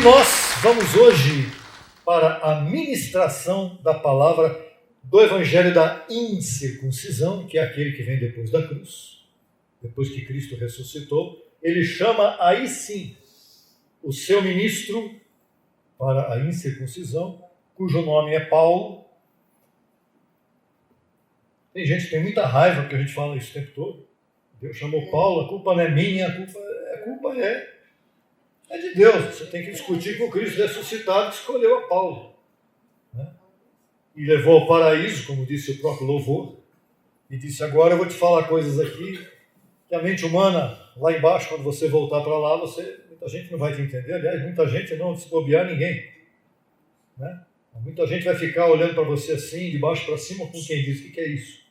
nós vamos hoje para a ministração da palavra do Evangelho da incircuncisão, que é aquele que vem depois da cruz, depois que Cristo ressuscitou. Ele chama aí sim o seu ministro para a incircuncisão, cujo nome é Paulo. Tem gente que tem muita raiva porque a gente fala isso o tempo todo. Deus chamou Paulo, a culpa não é minha, a culpa é de Deus. Você tem que discutir com o Cristo ressuscitado que escolheu a Paulo, né? E levou ao paraíso, como disse o próprio louvor, e disse: agora eu vou te falar coisas aqui que a mente humana, lá embaixo, quando você voltar para lá, muita gente não vai te entender. Aliás, muita gente não, se bobear ninguém, né? Muita gente vai ficar olhando para você assim, de baixo para cima, com quem diz: o que é isso?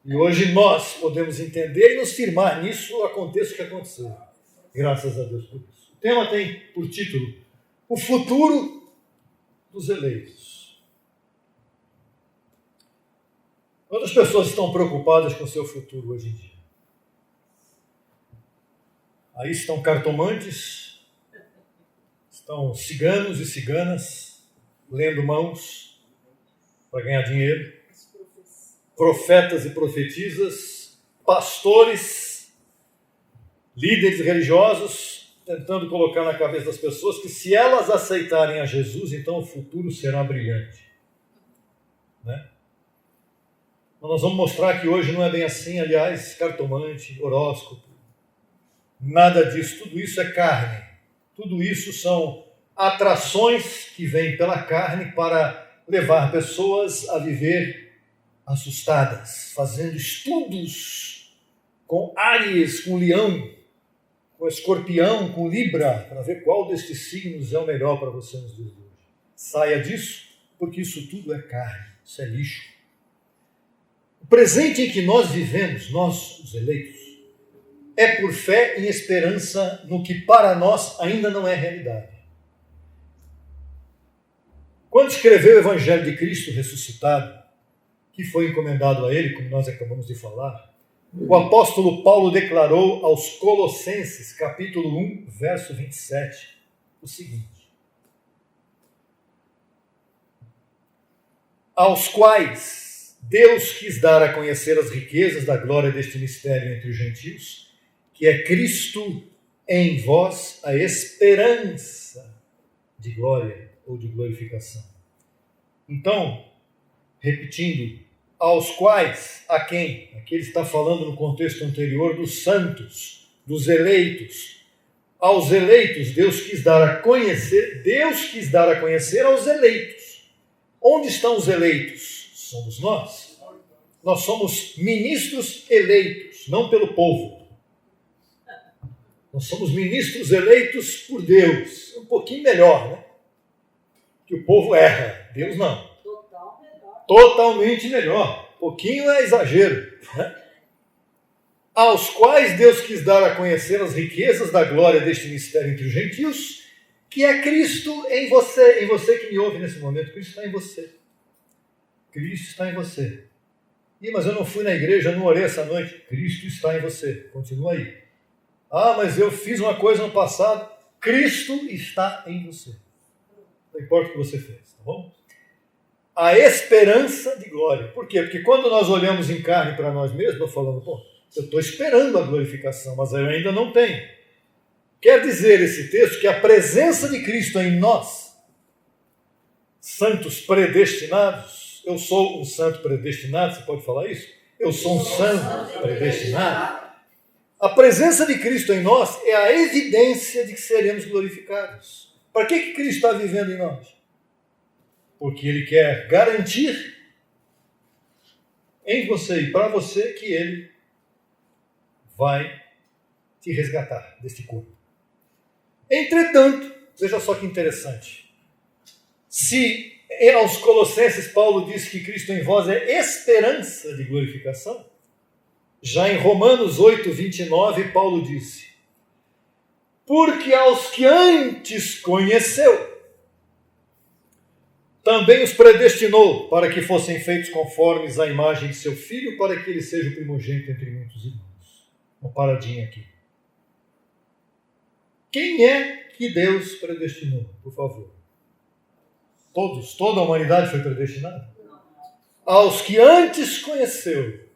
E hoje nós podemos entender e nos firmar nisso, aconteça o que acontecer. Graças a Deus por isso. O tema tem por título: o futuro dos eleitos. Quantas pessoas estão preocupadas com o seu futuro hoje em dia? Aí estão cartomantes, estão ciganos e ciganas, lendo mãos para ganhar dinheiro, profetas e profetisas, pastores, líderes religiosos, tentando colocar na cabeça das pessoas que se elas aceitarem a Jesus, então o futuro será brilhante, né? Mas nós vamos mostrar que hoje não é bem assim. Aliás, cartomante, horóscopo, nada disso, tudo isso é carne, tudo isso são atrações que vêm pela carne para levar pessoas a viver assustadas, fazendo estudos com Áries, com Leão, com Escorpião, com Libra, para ver qual destes signos é o melhor para você nos dias de hoje. Saia disso, porque isso tudo é carne, isso é lixo. O presente em que nós vivemos, nós, os eleitos, é por fé e esperança no que para nós ainda não é realidade. Quando escreveu o Evangelho de Cristo ressuscitado, que foi encomendado a ele, como nós acabamos de falar, o apóstolo Paulo declarou aos Colossenses, capítulo 1, verso 27, o seguinte: aos quais Deus quis dar a conhecer as riquezas da glória deste mistério entre os gentios, que é Cristo em vós, a esperança de glória ou de glorificação. Então, repetindo, aos quais, a quem? Aqui ele está falando no contexto anterior dos santos, dos eleitos. Aos eleitos, Deus quis dar a conhecer aos eleitos. Onde estão os eleitos? Somos nós. Nós somos ministros eleitos, não pelo povo. Nós somos ministros eleitos por Deus. Um pouquinho melhor, né? Que o povo erra, Deus não. Totalmente melhor. Pouquinho é exagero, né? Aos quais Deus quis dar a conhecer as riquezas da glória deste mistério entre os gentios, que é Cristo em você que me ouve nesse momento. Cristo está em você. Cristo está em você. Mas eu não fui na igreja, não orei essa noite. Cristo está em você. Continua aí. Mas eu fiz uma coisa no passado. Cristo está em você. Não importa o que você fez, tá bom? A esperança de glória. Por quê? Porque quando nós olhamos em carne para nós mesmos, eu falando, eu estou esperando a glorificação, mas eu ainda não tenho. Quer dizer esse texto que a presença de Cristo em nós, santos predestinados, eu sou um santo predestinado, você pode falar isso? Eu sou um santo predestinado. A presença de Cristo em nós é a evidência de que seremos glorificados. Para que Cristo está vivendo em nós? Porque Ele quer garantir em você e para você que Ele vai te resgatar deste corpo. Entretanto, veja só que interessante. Se aos Colossenses Paulo diz que Cristo em vós é esperança de glorificação, já em Romanos 8, 29, Paulo disse: porque aos que antes conheceu, também os predestinou para que fossem feitos conformes à imagem de seu Filho, para que ele seja o primogênito entre muitos irmãos. Uma paradinha aqui. Quem é que Deus predestinou, por favor. Toda a humanidade foi predestinada? Aos que antes conheceu.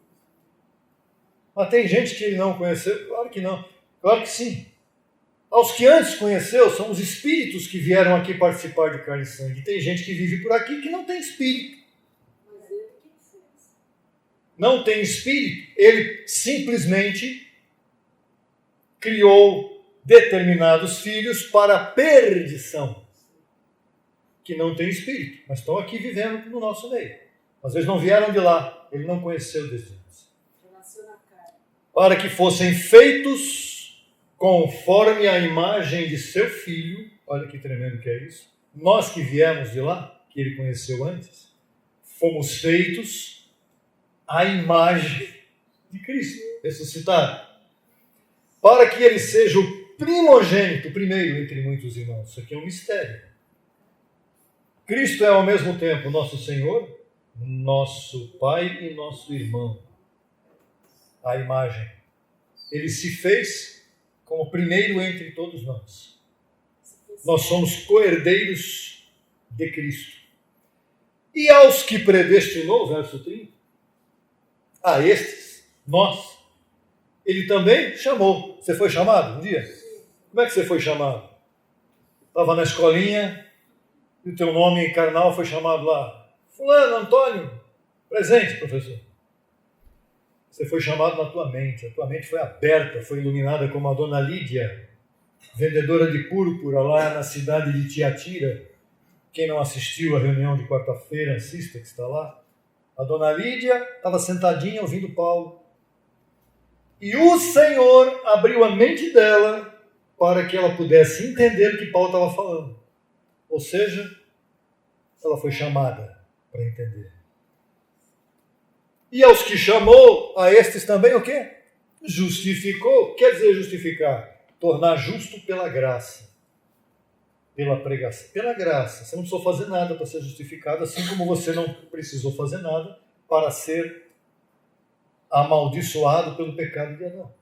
Mas tem gente que ele não conheceu? Claro que não. Claro que sim. Aos que antes conheceu, são os espíritos que vieram aqui participar de carne e sangue. Tem gente que vive por aqui que não tem espírito. Não tem espírito. Ele simplesmente criou determinados filhos para a perdição. Que não tem espírito, mas estão aqui vivendo no nosso meio. Às vezes não vieram de lá. Ele não conheceu desde antes. Para que fossem feitos conforme a imagem de seu filho. Olha que tremendo que é isso. Nós que viemos de lá, que ele conheceu antes, fomos feitos à imagem de Cristo, ressuscitado. Para que ele seja o primogênito, primeiro entre muitos irmãos. Isso aqui é um mistério. Cristo é ao mesmo tempo nosso Senhor, nosso Pai e nosso irmão. A imagem. Ele se fez como primeiro entre todos nós. Nós somos co-herdeiros de Cristo. E aos que predestinou, verso 30, a estes, nós, ele também chamou. Você foi chamado um dia? Como é que você foi chamado? Estava na escolinha e o teu nome carnal foi chamado lá. Fulano, Antônio, presente, professor. Você foi chamado na tua mente. A tua mente foi aberta, foi iluminada como a dona Lídia, vendedora de púrpura lá na cidade de Tiatira. Quem não assistiu à reunião de quarta-feira, assista que está lá. A dona Lídia estava sentadinha ouvindo Paulo. E o Senhor abriu a mente dela para que ela pudesse entender o que Paulo estava falando. Ou seja, ela foi chamada para entender. E aos que chamou, a estes também o quê? Justificou. Quer dizer justificar? Tornar justo pela graça. Pela pregação. Pela graça. Você não precisou fazer nada para ser justificado, assim como você não precisou fazer nada para ser amaldiçoado pelo pecado de Adão.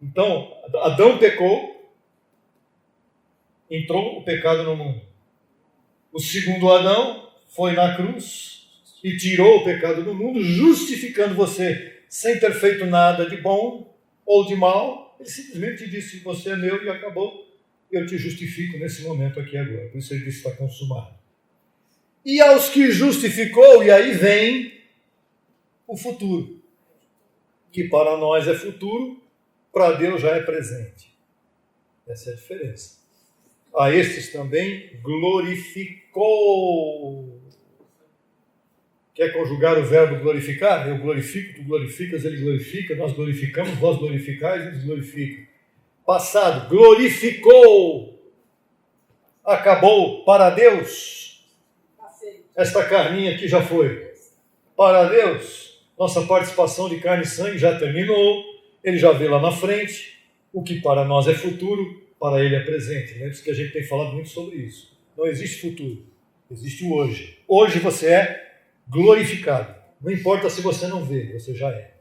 Então, Adão pecou, entrou o pecado no mundo. O segundo Adão foi na cruz e tirou o pecado do mundo, justificando você sem ter feito nada de bom ou de mal. Ele simplesmente disse, você é meu e acabou. Eu te justifico nesse momento aqui agora. Por isso ele disse, está consumado. E aos que justificou, e aí vem o futuro. Que para nós é futuro, para Deus já é presente. Essa é a diferença. A estes também glorificou. Quer conjugar o verbo glorificar? Eu glorifico, tu glorificas, ele glorifica, nós glorificamos, vós glorificais, eles glorificam. Passado, glorificou. Acabou para Deus. Esta carninha aqui já foi. Para Deus, nossa participação de carne e sangue já terminou. Ele já vê lá na frente. O que para nós é futuro, para ele é presente. Lembre-se que a gente tem falado muito sobre isso. Não existe futuro, existe o hoje. Hoje você é glorificado. Não importa se você não vê, você já é.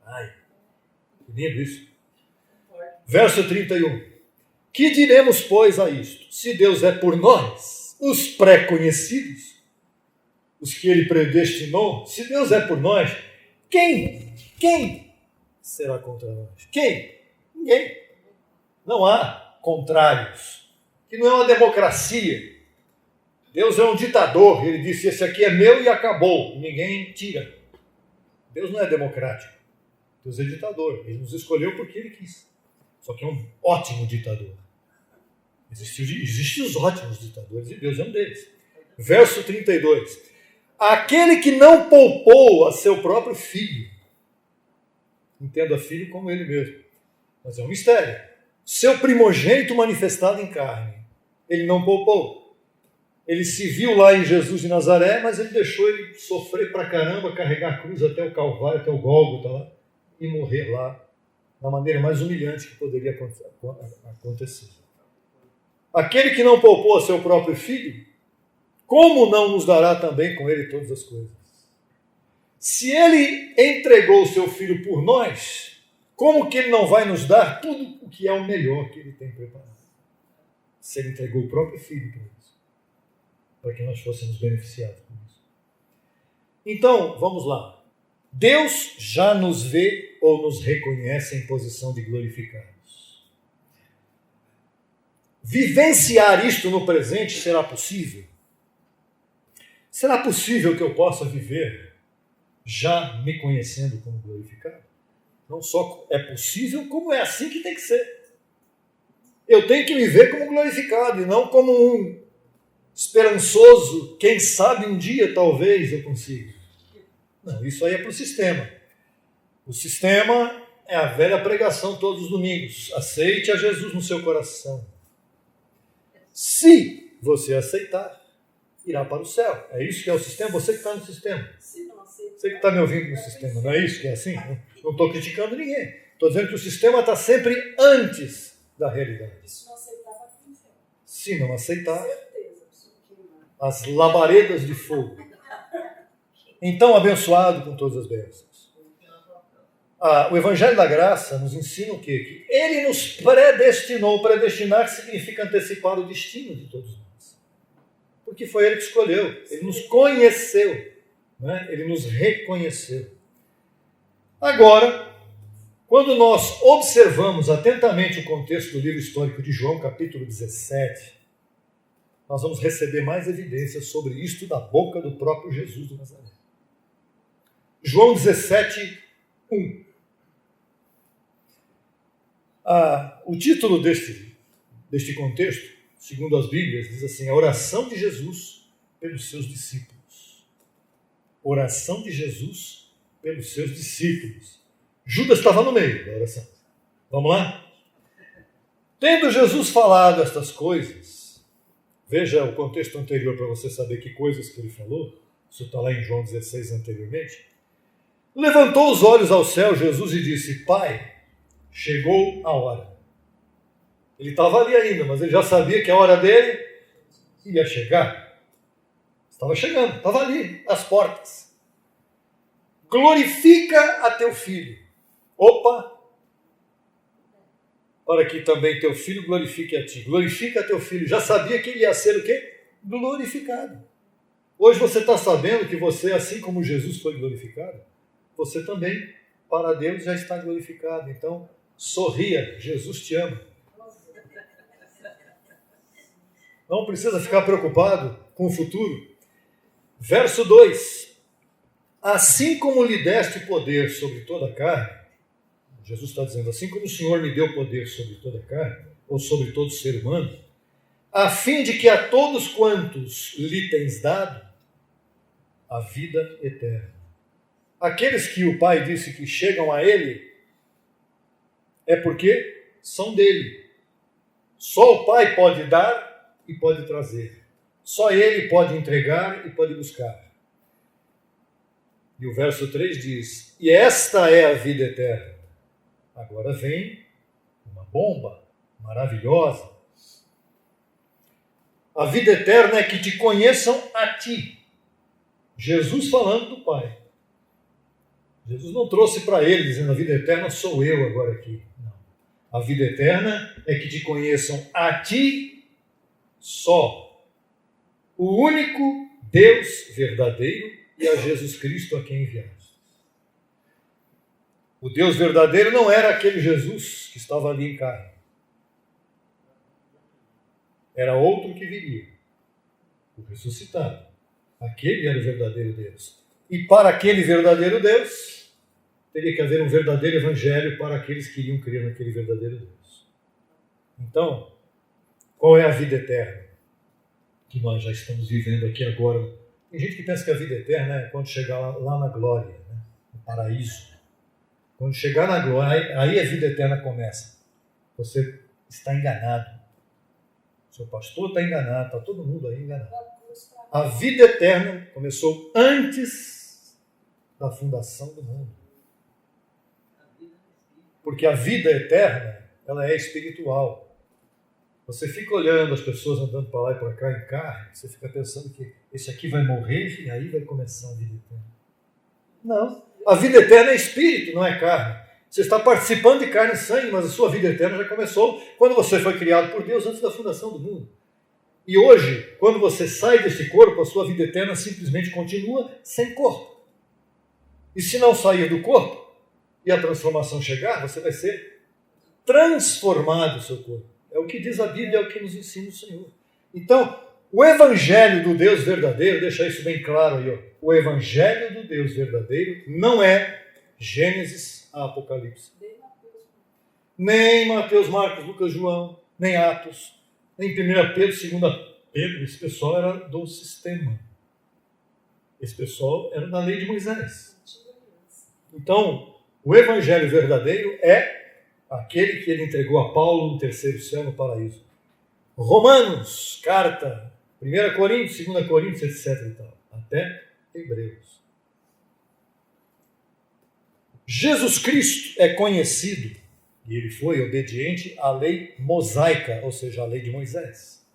Ai, que lindo isso. Verso 31. Que diremos, pois, a isto? Se Deus é por nós, os pré-conhecidos, os que ele predestinou, se Deus é por nós, quem será contra nós? Quem? Ninguém. Não há contrários. Que não é uma democracia. Deus é um ditador. Ele disse, esse aqui é meu e acabou. Ninguém tira. Deus não é democrático. Deus é ditador. Ele nos escolheu porque ele quis. Só que é um ótimo ditador. Existem os ótimos ditadores e Deus é um deles. Verso 32. Aquele que não poupou a seu próprio filho. Entenda filho como ele mesmo. Mas é um mistério. Seu primogênito manifestado em carne. Ele não poupou. Ele se viu lá em Jesus de Nazaré, mas ele deixou ele sofrer pra caramba, carregar a cruz até o Calvário, até o Gólgota lá, e morrer lá, da maneira mais humilhante que poderia acontecer. Aquele que não poupou a seu próprio filho, como não nos dará também com ele todas as coisas? Se ele entregou o seu filho por nós, como que ele não vai nos dar tudo o que é o melhor que ele tem preparado. Se ele entregou o próprio Filho para isso, para que nós fôssemos beneficiados por isso. Então, vamos lá. Deus já nos vê ou nos reconhece em posição de glorificados. Vivenciar isto no presente será possível? Será possível que eu possa viver já me conhecendo como glorificado? Não só é possível, como é assim que tem que ser. Eu tenho que me ver como glorificado e não como um esperançoso, quem sabe um dia talvez eu consiga. Não, isso aí é para o sistema. O sistema é a velha pregação todos os domingos. Aceite a Jesus no seu coração. Se você aceitar, irá para o céu. É isso que é o sistema? Você que está no sistema. Você que está me ouvindo no sistema, não é isso que é assim? Não estou criticando ninguém. Estou dizendo que o sistema está sempre antes da realidade. Se não aceitar, as labaredas de fogo. Então, abençoado com todas as bênçãos. O Evangelho da Graça nos ensina o quê? Que ele nos predestinou. Predestinar significa antecipar o destino de todos nós. Porque foi ele que escolheu. Ele nos conheceu. Né? Ele nos reconheceu. Agora, quando nós observamos atentamente o contexto do livro histórico de João, capítulo 17, nós vamos receber mais evidências sobre isto da boca do próprio Jesus de Nazaré. João 17, 1. O título deste contexto, segundo as Bíblias, diz assim: a oração de Jesus pelos seus discípulos. Oração de Jesus pelos seus discípulos. Judas estava no meio da oração. Vamos lá? Tendo Jesus falado estas coisas, veja o contexto anterior para você saber que coisas que ele falou. Isso está lá em João 16 anteriormente. Levantou os olhos ao céu, Jesus, e disse: Pai, chegou a hora. Ele estava ali ainda, mas ele já sabia que a hora dele ia chegar. Estava chegando, estava ali, às portas. Glorifica a teu filho. Opa! Para que também teu filho glorifique a ti. Glorifica a teu filho. Já sabia que ele ia ser o quê? Glorificado. Hoje você está sabendo que você, assim como Jesus foi glorificado, você também, para Deus, já está glorificado. Então, sorria, Jesus te ama. Não precisa ficar preocupado com o futuro. Verso 2. Assim como lhe deste poder sobre toda a carne, Jesus está dizendo, assim como o Senhor me deu poder sobre toda a carne, ou sobre todo ser humano, a fim de que a todos quantos lhe tens dado a vida eterna. Aqueles que o Pai disse que chegam a Ele, é porque são dele. Só o Pai pode dar e pode trazer. Só Ele pode entregar e pode buscar. E o verso 3 diz, e esta é a vida eterna. Agora vem uma bomba maravilhosa. A vida eterna é que te conheçam a ti. Jesus falando do Pai. Jesus não trouxe para ele, dizendo, a vida eterna sou eu agora aqui. Não. A vida eterna é que te conheçam a ti só. O único Deus verdadeiro e a Jesus Cristo a quem enviaste. O Deus verdadeiro não era aquele Jesus que estava ali em carne. Era outro que viria. O ressuscitado. Aquele era o verdadeiro Deus. E para aquele verdadeiro Deus, teria que haver um verdadeiro evangelho para aqueles que iriam crer naquele verdadeiro Deus. Então, qual é a vida eterna que nós já estamos vivendo aqui agora? Tem gente que pensa que a vida eterna é quando chegar lá na glória, né? No paraíso. Quando chegar na glória, aí a vida eterna começa. Você está enganado. O seu pastor está enganado, está todo mundo aí enganado. A vida eterna começou antes da fundação do mundo. Porque a vida eterna, ela é espiritual. Você fica olhando as pessoas andando para lá e para cá em carne, você fica pensando que esse aqui vai morrer e aí vai começar a vida eterna. Não. A vida eterna é espírito, não é carne. Você está participando de carne e sangue, mas a sua vida eterna já começou quando você foi criado por Deus antes da fundação do mundo. E hoje, quando você sai desse corpo, a sua vida eterna simplesmente continua sem corpo. E se não sair do corpo e a transformação chegar, você vai ser transformado o seu corpo. É o que diz a Bíblia, é o que nos ensina o Senhor. Então, o Evangelho do Deus verdadeiro, deixa isso bem claro aí, ó. O Evangelho do Deus verdadeiro não é Gênesis a Apocalipse. Nem Mateus, Marcos, Lucas, João, nem Atos, nem 1 Pedro, 2 Pedro. Esse pessoal era do sistema. Esse pessoal era da lei de Moisés. Então, o Evangelho verdadeiro é aquele que ele entregou a Paulo no terceiro céu, no paraíso. Romanos, carta, 1 Coríntios, 2 Coríntios, etc. E tal, até Hebreus. Jesus Cristo é conhecido, e ele foi obediente à lei mosaica, ou seja, à lei de Moisés.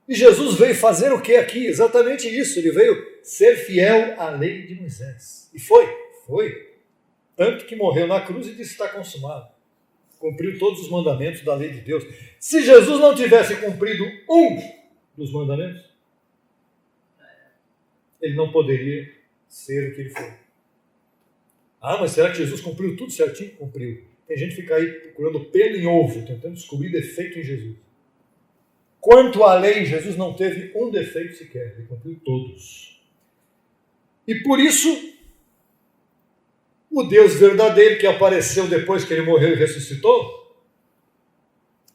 E Jesus veio fazer o que aqui? Exatamente isso, ele veio ser fiel à lei de Moisés. E foi. Tanto que morreu na cruz e disse: está consumado. Cumpriu todos os mandamentos da lei de Deus. Se Jesus não tivesse cumprido um dos mandamentos, ele não poderia ser o que ele foi. Ah, mas será que Jesus cumpriu tudo certinho? Cumpriu. Tem gente que fica aí procurando pelo em ovo, tentando descobrir defeito em Jesus. Quanto à lei, Jesus não teve um defeito sequer, ele cumpriu todos. E por isso, o Deus verdadeiro que apareceu depois que ele morreu e ressuscitou,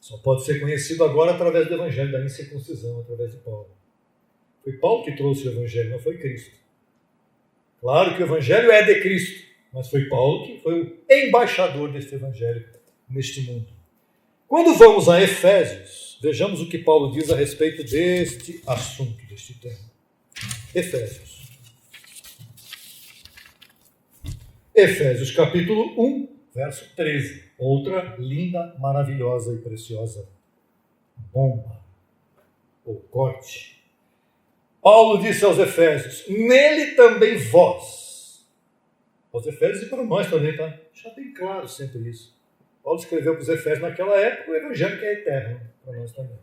só pode ser conhecido agora através do Evangelho da incircuncisão, através de Paulo. Foi Paulo que trouxe o Evangelho, não foi Cristo. Claro que o Evangelho é de Cristo, mas foi Paulo que foi o embaixador deste Evangelho neste mundo. Quando vamos a Efésios, vejamos o que Paulo diz a respeito deste assunto, deste tema. Efésios capítulo 1, verso 13. Outra linda, maravilhosa e preciosa bomba, ou corte. Paulo disse aos Efésios: nele também vós. Aos Efésios e para nós também, tá? Já bem claro sempre isso. Paulo escreveu para os Efésios naquela época o Evangelho que é eterno, para nós também.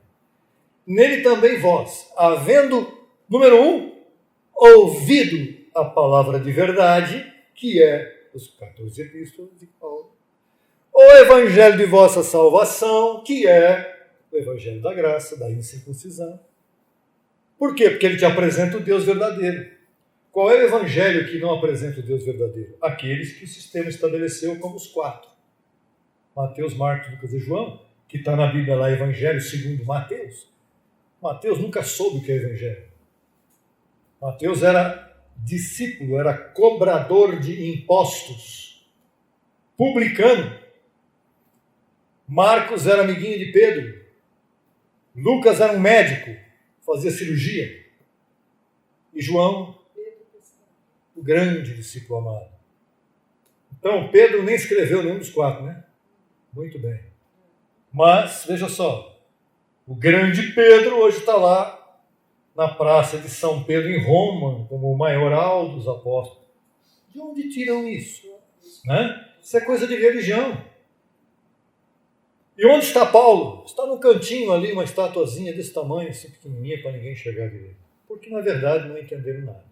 Nele também vós, havendo, número 1, ouvido a palavra de verdade, que é os 14 epístolas de Paulo, o Evangelho de vossa salvação, que é o Evangelho da graça, da incircuncisão. Por quê? Porque ele te apresenta o Deus verdadeiro. Qual é o Evangelho que não apresenta o Deus verdadeiro? Aqueles que o sistema estabeleceu como os 4. Mateus, Marcos, Lucas e João, que está na Bíblia lá, Evangelho segundo Mateus. Mateus nunca soube o que é Evangelho. Mateus era discípulo, era cobrador de impostos, publicano. Marcos era amiguinho de Pedro. Lucas era um médico, fazia cirurgia. E João, o grande discípulo amado. Então, Pedro nem escreveu nenhum dos 4, né? Muito bem. Mas, veja só, o grande Pedro hoje está lá na praça de São Pedro, em Roma, como o maioral dos apóstolos. De onde tiram isso? Né? Isso é coisa de religião. E onde está Paulo? Está no cantinho ali, uma estatuazinha desse tamanho, assim pequenininha, para ninguém enxergar direito. Porque, na verdade, não entenderam nada.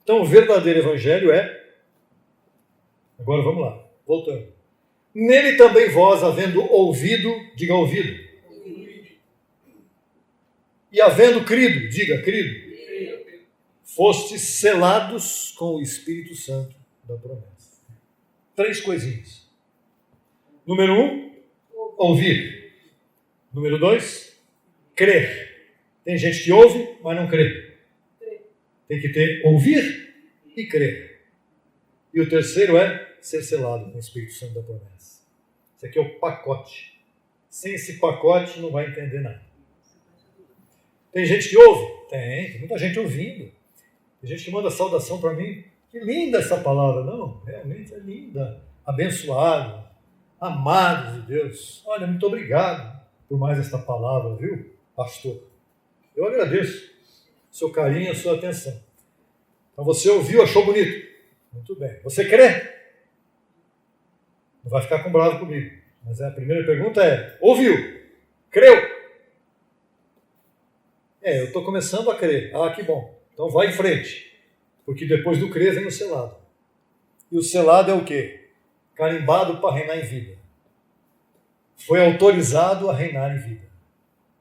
Então, o verdadeiro evangelho é... Agora, vamos lá. Voltando. Nele também vós, havendo ouvido, diga ouvido. E havendo crido, diga crido. Fostes selados com o Espírito Santo da promessa. 3 coisinhas. Número 1, ouvir. Número 2, crer. Tem gente que ouve, mas não crê. Tem que ter ouvir e crer. E o terceiro é ser selado com o Espírito Santo da promessa. Esse aqui é o pacote. Sem esse pacote não vai entender nada. Tem gente que ouve? Tem muita gente ouvindo. Tem gente que manda saudação para mim. Que linda essa palavra. Não, realmente é linda. Abençoado. Amados de Deus. Olha, muito obrigado por mais esta palavra, viu, pastor? Eu agradeço o seu carinho e a sua atenção. Então você ouviu, achou bonito? Muito bem. Você crê? Não vai ficar com bravo comigo. Mas a primeira pergunta é, ouviu? Creu? Eu estou começando a crer. Que bom. Então vai em frente. Porque depois do crer vem o selado. E o selado é o quê? Carimbado para reinar em vida. Foi autorizado a reinar em vida.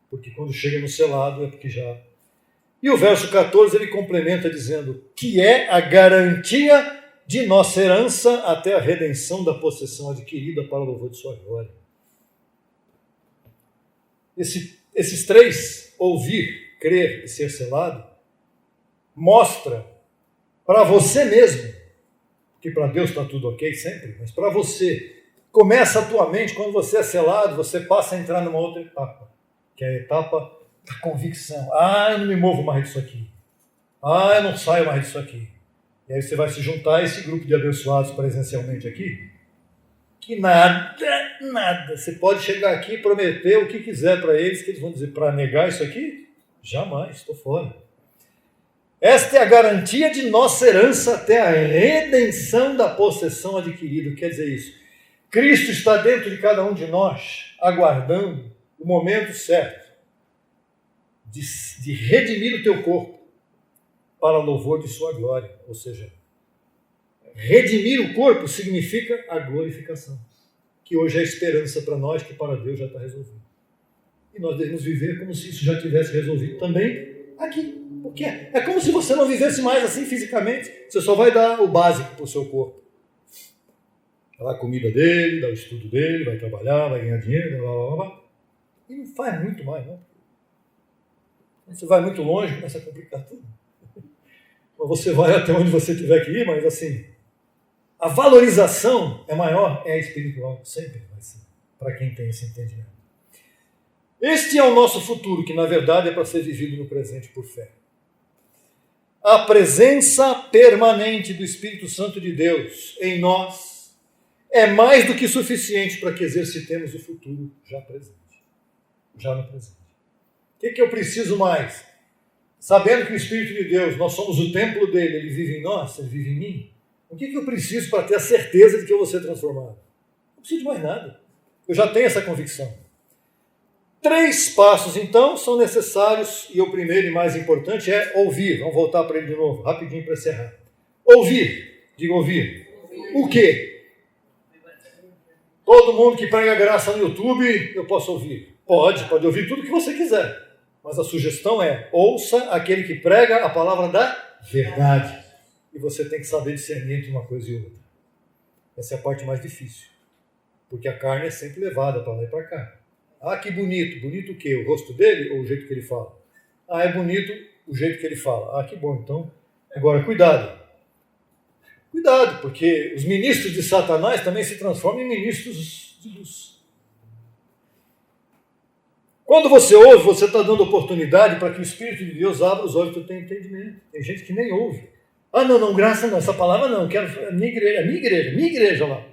Porque quando chega no selado é porque já... E o verso 14 ele complementa dizendo que é a garantia de nossa herança até a redenção da possessão adquirida para o louvor de sua glória. Esses três, ouvir, crer e ser selado, mostra para você mesmo, que para Deus está tudo ok sempre, mas para você, começa a tua mente, quando você é selado, você passa a entrar numa outra etapa, que é a etapa da convicção. Eu não me movo mais disso aqui. Eu não saio mais disso aqui. E aí você vai se juntar a esse grupo de abençoados presencialmente aqui, que nada. Você pode chegar aqui e prometer o que quiser para eles, que eles vão dizer, para negar isso aqui? Jamais, estou fora. Esta é a garantia de nossa herança até a redenção da possessão adquirida. Quer dizer isso. Cristo está dentro de cada um de nós, aguardando o momento certo de redimir o teu corpo para louvor de sua glória. Ou seja, redimir o corpo significa a glorificação, que hoje é a esperança para nós, que para Deus já está resolvido. E nós devemos viver como se isso já tivesse resolvido também aqui. Porque é como se você não vivesse mais assim fisicamente. Você só vai dar o básico para o seu corpo. Dá a comida dele, dá o estudo dele, vai trabalhar, vai ganhar dinheiro, blá, blá, blá. E não faz muito mais, não. Você vai muito longe, começa a complicar tudo. Você vai até onde você tiver que ir, mas assim, a valorização é maior, é espiritual, sempre vai ser, para quem tem esse entendimento. Este é o nosso futuro, que na verdade é para ser vivido no presente por fé. A presença permanente do Espírito Santo de Deus em nós é mais do que suficiente para que exercitemos o futuro já presente. Já no presente. O que eu preciso mais? Sabendo que o Espírito de Deus, nós somos o templo dele, ele vive em nós, ele vive em mim. O que eu preciso para ter a certeza de que eu vou ser transformado? Não preciso de mais nada. Eu já tenho essa convicção. 3 passos, então, são necessários, e o primeiro e mais importante é ouvir. Vamos voltar para ele de novo, rapidinho para encerrar. Ouvir. Diga ouvir. O quê? Todo mundo que prega graça no YouTube, eu posso ouvir. Pode ouvir tudo o que você quiser. Mas a sugestão é, ouça aquele que prega a palavra da verdade. E você tem que saber discernir entre uma coisa e outra. Essa é a parte mais difícil. Porque a carne é sempre levada para lá e para cá. Que bonito. Bonito o quê? O rosto dele ou o jeito que ele fala? É bonito o jeito que ele fala. Que bom. Então, agora, cuidado. Cuidado, porque os ministros de Satanás também se transformam em ministros de luz. Quando você ouve, você está dando oportunidade para que o Espírito de Deus abra os olhos do teu entendimento. Tem gente que nem ouve. Não, graça não, essa palavra não, quero a minha igreja lá.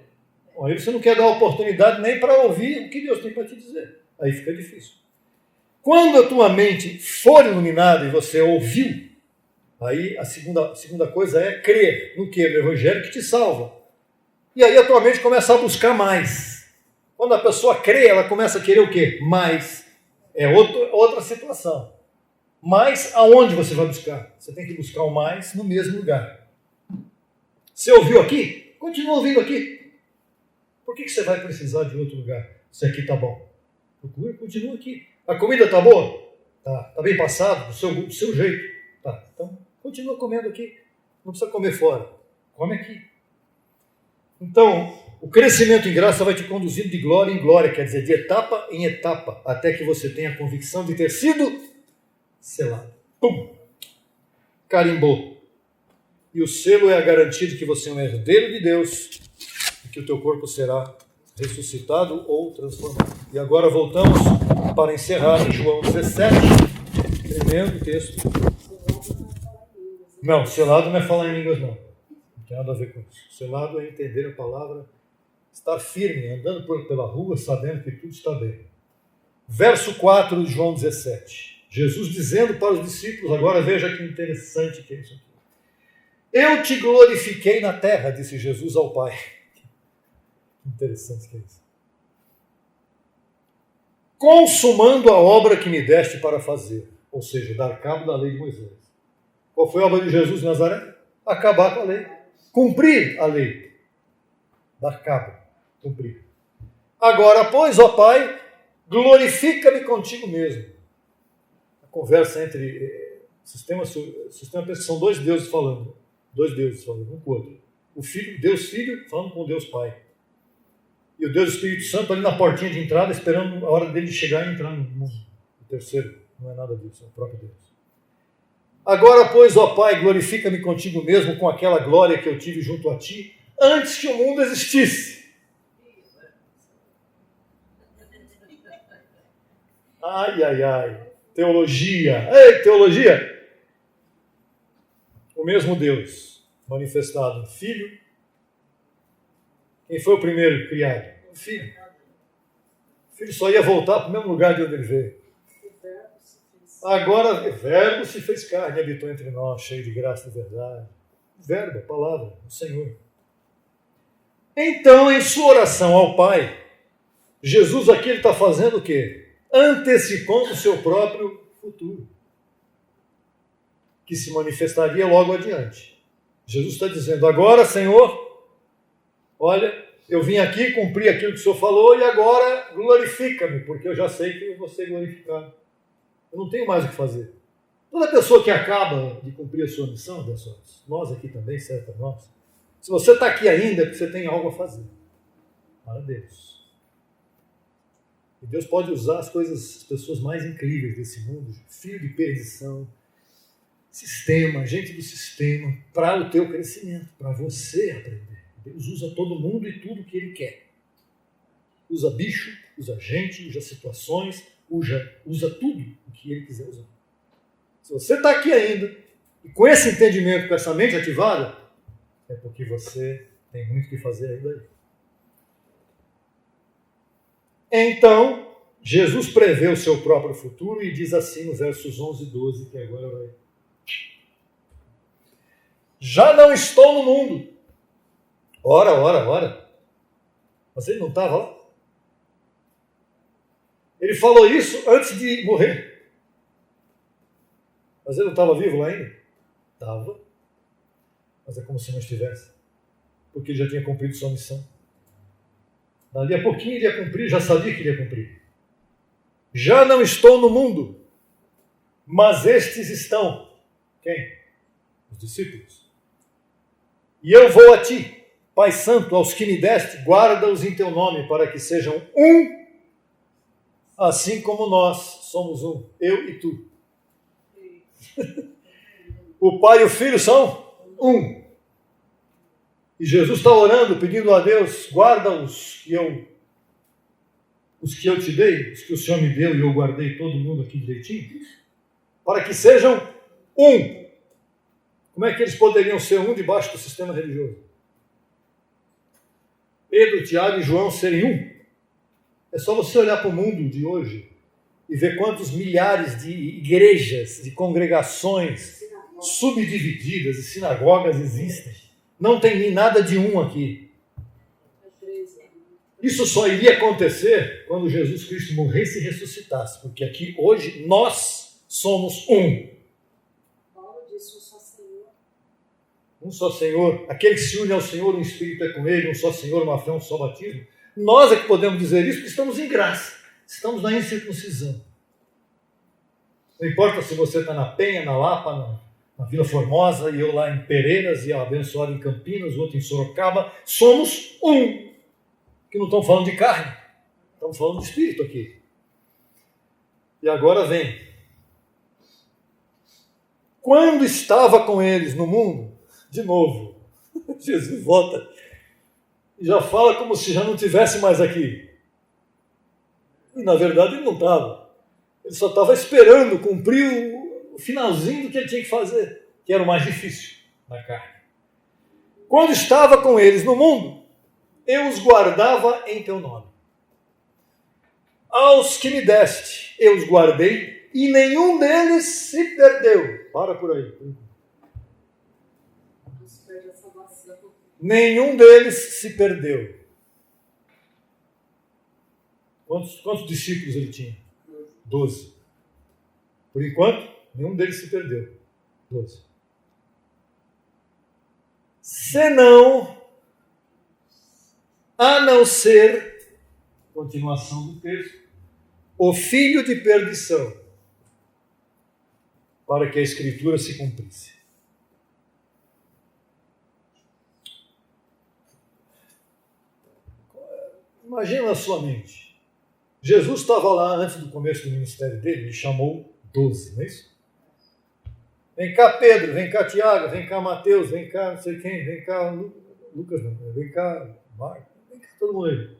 Aí você não quer dar oportunidade nem para ouvir o que Deus tem para te dizer. Aí fica difícil. Quando a tua mente for iluminada e você ouviu, aí a segunda coisa é crer no que? No Evangelho que te salva. E aí a tua mente começa a buscar mais. Quando a pessoa crê, ela começa a querer o quê? Mais. É outra situação. Mas aonde você vai buscar? Você tem que buscar o mais no mesmo lugar. Você ouviu aqui? Continua ouvindo aqui. Por que você vai precisar de outro lugar? Se aqui está bom. Procura, continua aqui. A comida está boa? Tá bem passado, do seu jeito? Tá. Então, continua comendo aqui. Não precisa comer fora. Come aqui. Então, o crescimento em graça vai te conduzindo de glória em glória, quer dizer, de etapa em etapa, até que você tenha a convicção de ter sido selado. Pum! Carimbou. E o selo é a garantia de que você é um herdeiro de Deus e que o teu corpo será ressuscitado ou transformado. E agora voltamos para encerrar em João 17, tremendo texto. Não, selado não é falar em línguas, não. Não tem nada a ver com isso. Selado é entender a palavra, estar firme, andando pela rua, sabendo que tudo está bem. Verso 4 de João 17. Jesus dizendo para os discípulos, agora veja que interessante que é isso aqui. Eu te glorifiquei na terra, disse Jesus ao Pai. Interessante que é isso. Consumando a obra que me deste para fazer, ou seja, dar cabo da lei de Moisés. Qual foi a obra de Jesus de Nazaré? Acabar com a lei. Cumprir a lei. Dar cabo. Cumprir. Agora, pois, ó Pai, glorifica-me contigo mesmo. A conversa entre sistema são dois deuses falando. Dois deuses falando, um com o outro. O Filho, Deus Filho, falando com Deus Pai. E o Deus Espírito Santo ali na portinha de entrada, esperando a hora dele chegar e entrar no mundo. O terceiro, não é nada disso, é o próprio Deus. Agora, pois, ó Pai, glorifica-me contigo mesmo com aquela glória que eu tive junto a ti, antes que o mundo existisse. Ai, ai, ai. Teologia. Ei, teologia! O mesmo Deus manifestado em Filho. Quem foi o primeiro criado? O Filho. O Filho só ia voltar para o mesmo lugar de onde ele veio. Agora, o Verbo se fez carne e habitou entre nós, cheio de graça e verdade. O Verbo, a palavra, o Senhor. Então, em sua oração ao Pai, Jesus aqui está fazendo o quê? Antecipando o seu próprio futuro, que se manifestaria logo adiante. Jesus está dizendo, agora, Senhor, olha, eu vim aqui cumprir aquilo que o Senhor falou e agora glorifica-me, porque eu já sei que eu vou ser glorificado. Eu não tenho mais o que fazer. Toda pessoa que acaba de cumprir a sua missão, nós aqui também, certo? Nós. Se você está aqui ainda, é porque você tem algo a fazer. Para Deus. E Deus pode usar as pessoas mais incríveis desse mundo, filho de perdição, sistema, gente do sistema, para o teu crescimento, para você aprender. Deus usa todo mundo e tudo que Ele quer. Usa bicho, usa gente, usa situações, usa tudo o que Ele quiser usar. Se você está aqui ainda, e com esse entendimento, com essa mente ativada, é porque você tem muito o que fazer ainda aí. Então, Jesus prevê o seu próprio futuro e diz assim nos versos 11 e 12, que agora vai... Já não estou no mundo. Ora. Mas ele não estava lá? Ele falou isso antes de morrer. Mas ele não estava vivo lá ainda? Estava. Mas é como se não estivesse. Porque ele já tinha cumprido sua missão. Dali a pouquinho ele ia cumprir, já sabia que ele ia cumprir. Já não estou no mundo, mas estes estão. Quem? Os discípulos. E eu vou a ti, Pai Santo, aos que me deste, guarda-os em teu nome, para que sejam um, assim como nós somos um, eu e tu. O Pai e o Filho são um. E Jesus está orando, pedindo a Deus, guarda-os os que eu te dei, os que o Senhor me deu e eu guardei todo mundo aqui direitinho, para que sejam um. Como é que eles poderiam ser um debaixo do sistema religioso? Pedro, Tiago e João serem um. É só você olhar para o mundo de hoje e ver quantos milhares de igrejas, de congregações subdivididas e sinagogas existem. Não tem nada de um aqui. Isso só iria acontecer quando Jesus Cristo morresse e ressuscitasse, porque aqui hoje nós somos um. Paulo disse um só Senhor. Um só Senhor. Aquele que se une ao Senhor, um Espírito é com Ele, um só Senhor, uma fé, um só batismo. Nós é que podemos dizer isso porque estamos em graça. Estamos na incircuncisão. Não importa se você está na Penha, na Lapa, na Vila Formosa, e eu lá em Pereiras, e a abençoado em Campinas, o outro em Sorocaba. Somos um. Que não estão falando de carne, estamos falando de espírito aqui. E agora vem. Quando estava com eles no mundo, de novo, Jesus volta e já fala como se já não estivesse mais aqui. E na verdade ele não estava. Ele só estava esperando cumprir o finalzinho do que ele tinha que fazer, que era o mais difícil na carne. Quando estava com eles no mundo, eu os guardava em teu nome. Aos que me deste, eu os guardei, e nenhum deles se perdeu. Para por aí. Nenhum deles se perdeu. Quantos discípulos ele tinha? 12. Por enquanto, nenhum deles se perdeu. 12. Senão, a não ser, continuação do texto, o filho de perdição, para que a Escritura se cumprisse. Imagina na sua mente. Jesus estava lá antes do começo do ministério dele, ele chamou 12, não é isso? Vem cá Pedro, vem cá Tiago, vem cá Mateus, vem cá não sei quem, vem cá Lucas, não, vem cá Marcos, vem cá todo mundo aí.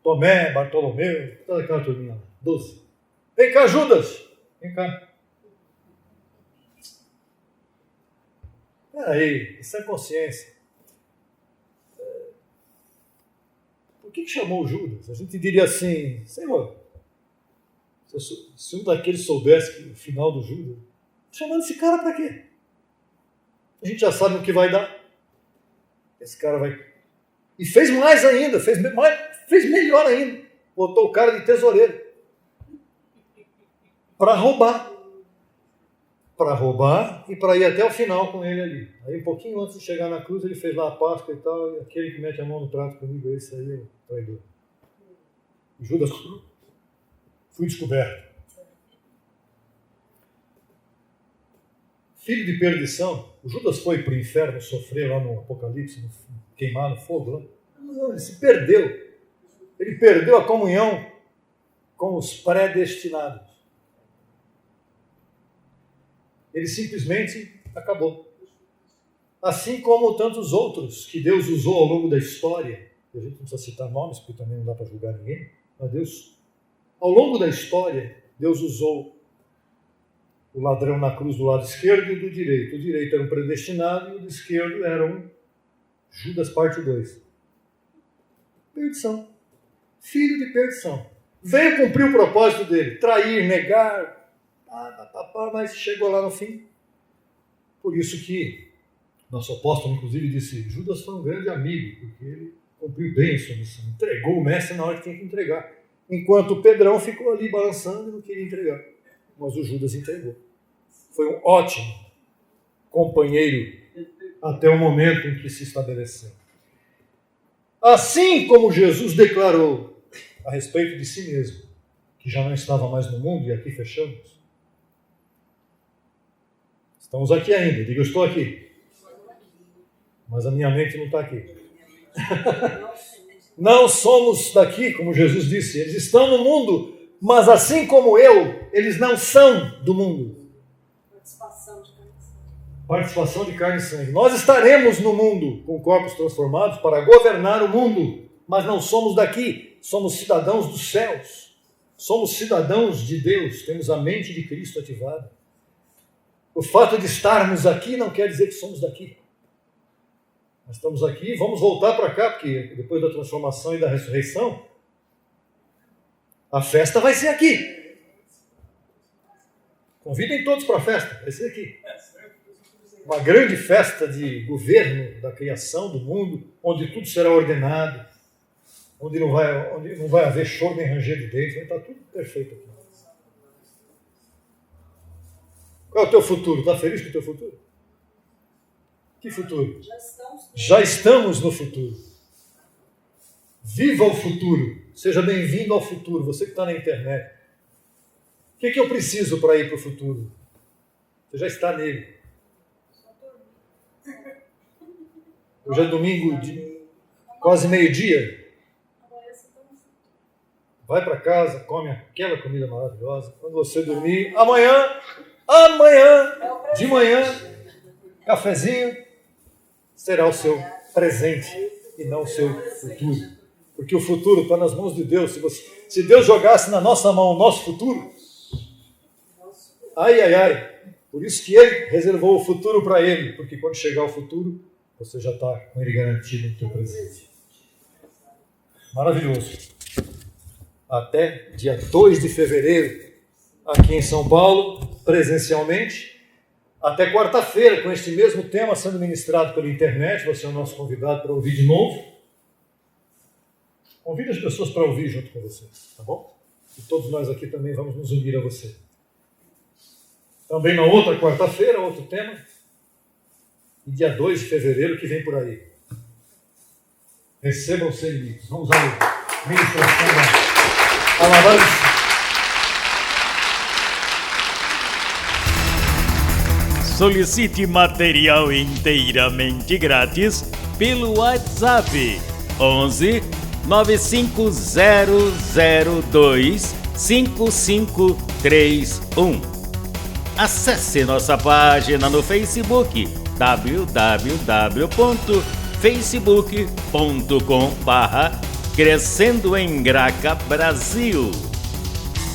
Tomé, Bartolomeu, toda aquela turminha lá, 12. Vem cá Judas, vem cá. Peraí, isso é consciência. Por que chamou Judas? A gente diria assim, Senhor, se um daqueles soubesse que o final do Judas, chamando esse cara para quê? A gente já sabe o que vai dar. Esse cara vai... E fez mais ainda, fez melhor ainda. Botou o cara de tesoureiro. Para roubar. Para roubar e para ir até o final com ele ali. Aí um pouquinho antes de chegar na cruz, ele fez lá a Páscoa e tal, e aquele que mete a mão no prato comigo, esse aí é o traidor. Judas, fui descoberto. Filho de perdição, o Judas foi para o inferno sofrer lá no Apocalipse, queimar no fogo lá. Não, ele se perdeu. Ele perdeu a comunhão com os predestinados. Ele simplesmente acabou. Assim como tantos outros que Deus usou ao longo da história, a gente não precisa citar nomes, porque também não dá para julgar ninguém, mas Deus, ao longo da história, Deus usou o ladrão na cruz do lado esquerdo e do direito. O direito era um predestinado e o do esquerdo era um Judas parte 2. Perdição. Filho de perdição. Veio cumprir o propósito dele, trair, negar, mas chegou lá no fim. Por isso que nosso apóstolo, inclusive, disse, Judas foi um grande amigo, porque ele cumpriu bem a sua missão, entregou o mestre na hora que tinha que entregar. Enquanto o Pedrão ficou ali balançando e não queria entregar. Mas o Judas entregou. Foi um ótimo companheiro até o momento em que se estabeleceu. Assim como Jesus declarou a respeito de si mesmo, que já não estava mais no mundo, e aqui fechamos. Estamos aqui ainda, diga eu estou aqui. Mas a minha mente não está aqui. Não somos daqui, como Jesus disse, eles estão no mundo, mas assim como eu, eles não são do mundo. Participação de carne e sangue. Nós estaremos no mundo com corpos transformados para governar o mundo, mas não somos daqui, somos cidadãos dos céus, somos cidadãos de Deus, temos a mente de Cristo ativada. O fato de estarmos aqui não quer dizer que somos daqui. Nós estamos aqui, vamos voltar para cá, porque depois da transformação e da ressurreição, a festa vai ser aqui. Convidem todos para a festa, vai ser aqui. Uma grande festa de governo da criação do mundo, onde tudo será ordenado, onde não vai haver choro nem ranger de dentes, vai estar tudo perfeito aqui. Qual é o teu futuro? Está feliz com o teu futuro? Que futuro? Já estamos no futuro. Viva o futuro. Seja bem-vindo ao futuro. Você que está na internet. O que eu preciso para ir para o futuro? Você já está nele. Hoje é domingo, quase meio-dia. Vai para casa, come aquela comida maravilhosa. Quando você dormir, amanhã, de manhã, cafezinho, será o seu presente e não o seu futuro. Porque o futuro está nas mãos de Deus. Se Deus jogasse na nossa mão o nosso futuro, ai. Por isso que Ele reservou o futuro para Ele. Porque quando chegar o futuro, você já está com Ele garantido no teu presente. Maravilhoso. Até dia 2 de fevereiro, aqui em São Paulo, presencialmente. Até quarta-feira, com este mesmo tema sendo ministrado pela internet. Você é o nosso convidado para ouvir de novo. Convide as pessoas para ouvir junto com você, tá bom? E todos nós aqui também vamos nos unir a você. Também na outra quarta-feira, outro tema. E dia 2 de fevereiro que vem por aí. Recebam sem limites. Vamos à ministração da alabança. Solicite material inteiramente grátis pelo WhatsApp 11 95002 5531. Acesse nossa página no Facebook www.facebook.com/Crescendo em Graca Brasil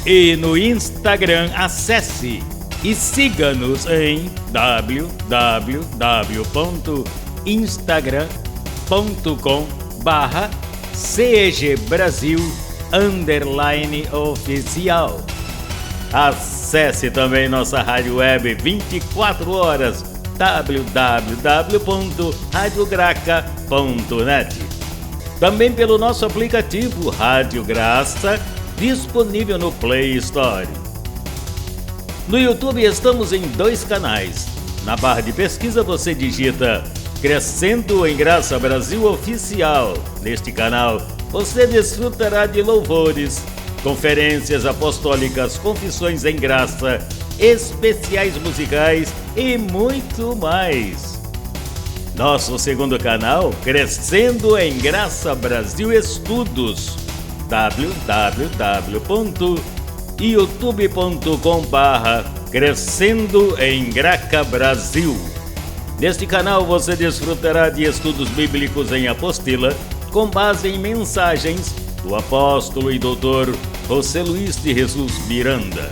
e no Instagram acesse e siga-nos em www.instagram.com/CEGBrasil_oficial. Acesse também nossa rádio web 24 horas www.radiograca.net. Também pelo nosso aplicativo Rádio Graça, disponível no Play Store. No YouTube estamos em 2 canais. Na barra de pesquisa você digita Crescendo em Graça Brasil Oficial. Neste canal você desfrutará de louvores, conferências apostólicas, confissões em graça, especiais musicais e muito mais. Nosso segundo canal, Crescendo em Graça Brasil Estudos, www.youtube.com/Crescendo em Graca Brasil. Neste canal você desfrutará de estudos bíblicos em apostila, com base em mensagens do apóstolo e doutor José Luiz de Jesus Miranda.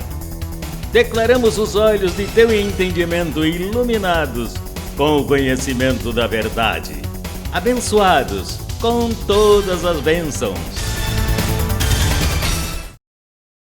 Declaramos os olhos de teu entendimento iluminados com o conhecimento da verdade, abençoados com todas as bênçãos.